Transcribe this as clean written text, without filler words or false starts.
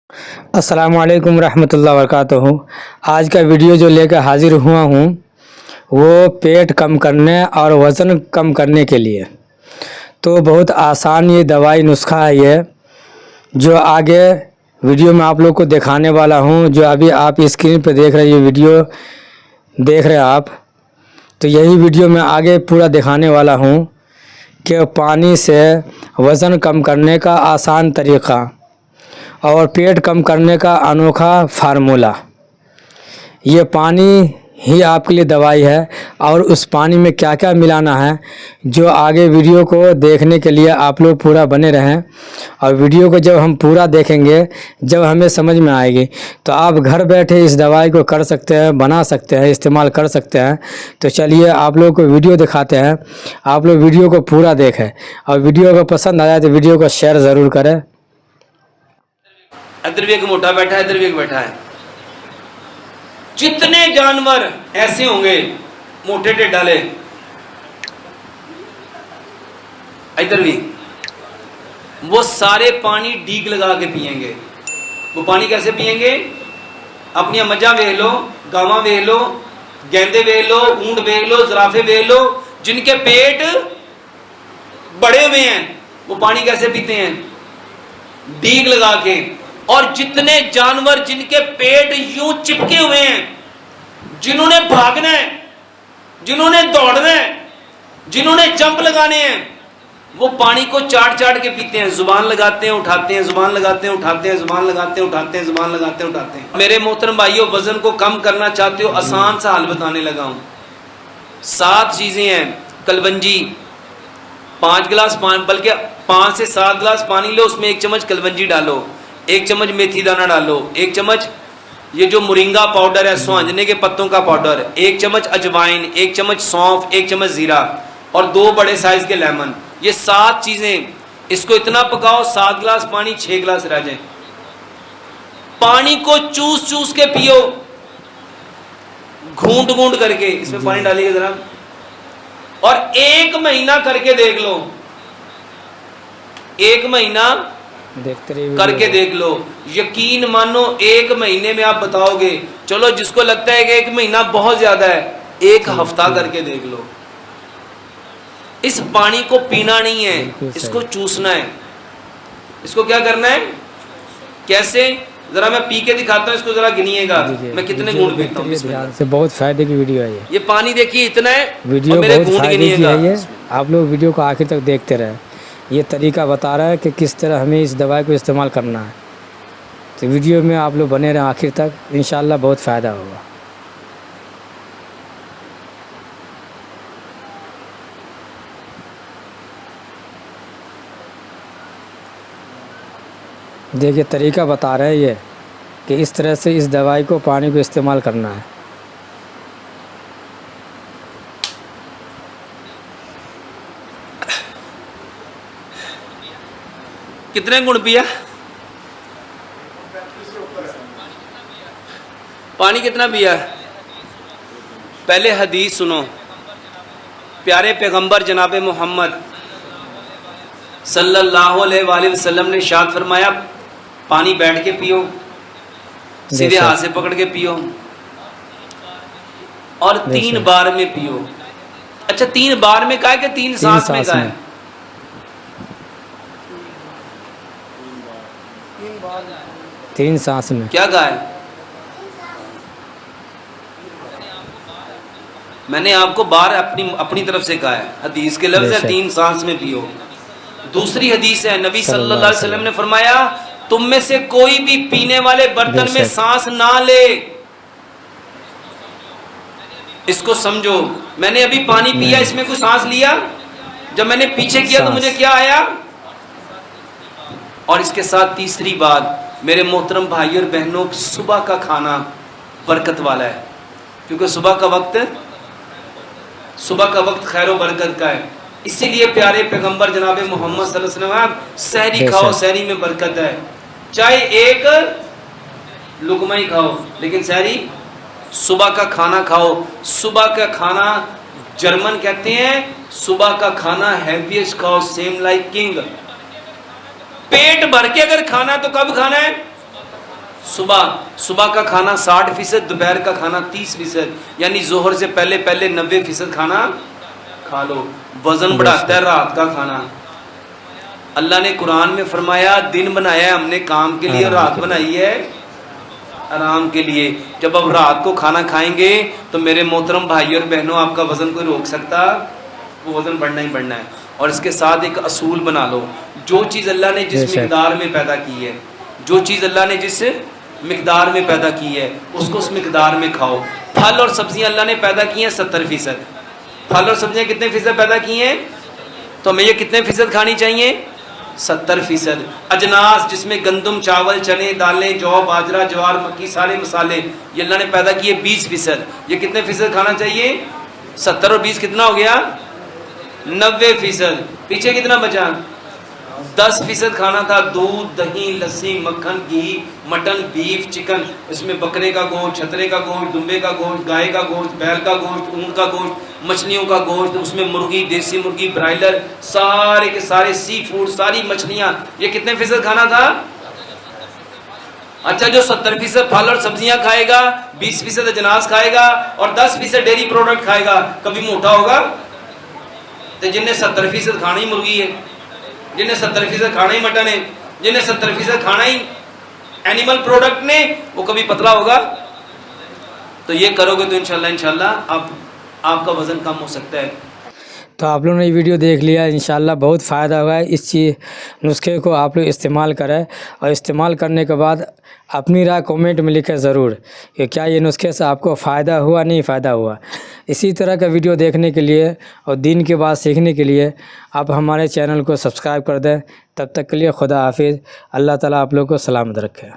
अस्सलाम वालेकुम रहमतुल्लाहि व बरकातहू। आज का वीडियो जो लेकर हाजिर हुआ हूँ वो पेट कम करने और वज़न कम करने के लिए। तो बहुत आसान ये दवाई नुस्खा है ये, जो आगे वीडियो में आप लोग को दिखाने वाला हूँ। जो अभी आप स्क्रीन पर देख रहे हैं, ये वीडियो देख रहे हैं आप, तो यही वीडियो मैं आगे पूरा दिखाने वाला हूँ कि पानी से वज़न कम करने का आसान तरीक़ा और पेट कम करने का अनोखा फार्मूला। ये पानी ही आपके लिए दवाई है और उस पानी में क्या क्या मिलाना है, जो आगे वीडियो को देखने के लिए आप लोग पूरा बने रहें। और वीडियो को जब हम पूरा देखेंगे, जब हमें समझ में आएगी, तो आप घर बैठे इस दवाई को कर सकते हैं, बना सकते हैं, इस्तेमाल कर सकते हैं। तो चलिए आप लोग को वीडियो दिखाते हैं। आप लोग वीडियो को पूरा देखें और वीडियो को पसंद आया तो वीडियो को शेयर ज़रूर करें। इधर भी एक मोटा बैठा है, इधर भी एक बैठा है। जितने जानवर ऐसे होंगे मोटे टेढ़ डाले, इधर भी, वो सारे पानी डीग लगा के पिएंगे। वो पानी कैसे पिएंगे? अपनी मज्जा वेख लो, गावा वेख लो, गेंदे वेख लो, ऊंट वेख लो, जिराफे वेख लो, जिनके पेट बड़े हुए हैं, वो पानी कैसे पीते हैं? डीग लगा के। और जितने जानवर जिनके पेट यूं चिपके हुए हैं, जिन्होंने भागना है, जिन्होंने दौड़ना है, जिन्होंने जंप लगाने हैं, वो पानी को चाट चाट के पीते हैं। जुबान लगाते हैं, उठाते हैं, जुबान लगाते हैं, उठाते हैं, जुबान लगाते हैं, उठाते हैं, जुबान लगाते हैं, उठाते हैं। मेरे मोहतरम भाइयों, वजन को कम करना चाहते हो, आसान सा हल बताने लगा हूं। 7 चीजें हैं। कलवंजी 5 गिलास पानी, बल्कि 5 से 7 गिलास पानी लो, उसमें 1 चम्मच कलवंजी डालो, 1 चम्मच मेथी दाना डालो, 1 चम्मच ये जो मुरिंगा पाउडर है, सुहांजने के पत्तों का पाउडर, 1 चम्मच अजवाइन, 1 चम्मच सौंफ, 1 चम्मच जीरा और 2 बड़े साइज के लेमन। ये 7 चीजें, इसको इतना पकाओ 7 गिलास पानी 6 गिलास रह जाए। पानी को चूस चूस के पियो, घूंट घूंट करके। इसमें पानी डालिए जरा, और 1 महीना करके देख लो। 1 महीना देखते रहिए, करके देख लो। यकीन मानो 1 महीने में आप बताओगे। चलो, जिसको लगता है कि 1 महीना बहुत ज्यादा है, 1 हफ्ता करके देख लो। इस पानी को पीना नहीं है, इसको चूसना है। इसको क्या करना है, कैसे? जरा मैं पी के दिखाता हूँ, इसको जरा गिनिएगा मैं कितने घूंट पीता हूँ। ध्यान से, बहुत फायदे की वीडियो है ये पानी देखिए इतना है, वीडियो और मेरे बहुत घूंट फायदे की गिनिएगा। है ये। आप लोग वीडियो को आखिर तक देखते रहे। ये तरीका बता रहा है कि किस तरह हमें इस दवाई को इस्तेमाल करना है। तो वीडियो में आप लोग बने रहें आखिर तक, इंशाल्लाह बहुत फ़ायदा होगा। देखिए तरीका बता रहे हैं ये, कि इस तरह से इस दवाई को, पानी को इस्तेमाल करना है। कितने गुण पिया? पानी कितना पिया? पहले हदीस सुनो। प्यारे पैगंबर जनाब मोहम्मद सल्लल्लाहु अलैहि वसल्लम ने इरशाद फरमाया, पानी बैठ के पियो, सीधे हाथ से पकड़ के पियो, और 3 बार में पियो। अच्छा, 3 बार में कहा है कि 3 सांस में कहा है? 3 सांस में क्या कहा है? मैंने आपको बार अपनी तरफ से कहा है। हदीस के लफ्ज है 3 सांस में पियो। दूसरी हदीस है, नबी सल्लल्लाहु अलैहि वसल्लम ने फरमाया, तुम में से कोई भी पीने वाले बर्तन में सांस ना ले। इसको समझो। मैंने अभी पानी पिया, इसमें कोई सांस लिया? जब मैंने पीछे किया तो मुझे क्या आया? और इसके साथ तीसरी बात, मेरे मोहतरम भाई और बहनों, सुबह का खाना बरकत वाला है, क्योंकि सुबह का वक्त खैर बरकत का है। इसीलिए प्यारे पैगंबर जनाब मोहम्मद सल्लल्लाहु अलैहि वसल्लम, सहरी खाओ, सहरी में बरकत है। चाहे 1 लुकमा ही खाओ, लेकिन सहरी सुबह का खाना खाओ। सुबह का खाना जर्मन कहते हैं, सुबह का खाना हैवीएस्ट खाओ, सेम लाइक किंग। पेट भर के अगर खाना है तो कब खाना है? صبح کا کھانا 60%، دوپہر کا کھانا 30%، یعنی ظہر سے پہلے 90% کھانا کھا لو۔ وزن بڑھاتا ہے رات کا کھانا۔ اللہ نے قرآن میں فرمایا دن بنایا ہے ہم نے کام کے لیے، رات بنائی ہے آرام کے لیے۔ جب آپ رات کو کھانا کھائیں گے تو میرے محترم بھائی اور بہنوں، آپ کا وزن کوئی روک سکتا؟ وہ وزن بڑھنا ہی بڑھنا ہے۔ اور اس کے ساتھ ایک اصول بنا لو، جو چیز اللہ نے جس مقدار میں پیدا کی ہے، جو چیز اللہ نے جس مقدار میں پیدا کی ہے اس کو اس مقدار میں کھاؤ۔ پھل اور سبزیاں اللہ نے پیدا کی ہیں 70%۔ پھل اور سبزیاں کتنے فیصد پیدا کی ہیں؟ تو ہمیں یہ کتنے فیصد کھانی چاہیے؟ 70%۔ اجناس جس میں گندم، چاول، چنے، دالیں، جو، باجرہ، جوار، مکی، سارے مسالے، یہ اللہ نے پیدا کیے 20%۔ یہ کتنے فیصد کھانا چاہیے؟ 70 اور 20 کتنا ہو گیا؟ 90%۔ پیچھے کتنا بچا؟ 10% کھانا تھا، دودھ، دہی، لسی، مکھن، گھی، مٹن، بیف، چکن۔ اس میں بکرے کا گوشت، چھترے کا گوشت، دمبے کا گوشت، گائے کا گوشت، بیل کا گوشت، اونٹ کا گوشت، مچھلیوں کا گوشت، اس میں مرغی، دیسی مرغی، برائلر، سارے کے سارے سی فوڈ، ساری مچھلیاں۔ یہ کتنے فیصد کھانا تھا؟ اچھا، جو 70% پھل اور سبزیاں کھائے گا، 20% اجناس کھائے گا اور 10% ڈیری پروڈکٹ کھائے گا، کبھی موٹا ہوگا؟ تو جن نے 70% کھانا ہی مرغی ہے، جن نے 70% کھانا ہی مٹن ہے، جن نے 70% کھانا ہی اینیمل پروڈکٹ نے، وہ کبھی پتلا ہوگا؟ تو یہ کرو گے تو انشاءاللہ آپ کا وزن کم ہو سکتا ہے۔ تو آپ لوگوں نے یہ ویڈیو دیکھ لیا، انشاءاللہ بہت فائدہ ہوگا۔ اس نسخے کو آپ لوگ استعمال کریں، اور استعمال کرنے کے بعد اپنی رائے کومنٹ میں لکھیں ضرور کہ کیا یہ نسخے سے آپ کو فائدہ ہوا نہیں فائدہ ہوا۔ اسی طرح کا ویڈیو دیکھنے کے لیے اور دین کے بات سیکھنے کے لیے آپ ہمارے چینل کو سبسکرائب کر دیں۔ تب تک کے لیے خدا حافظ۔ اللہ تعالیٰ آپ لوگ کو سلامت رکھے۔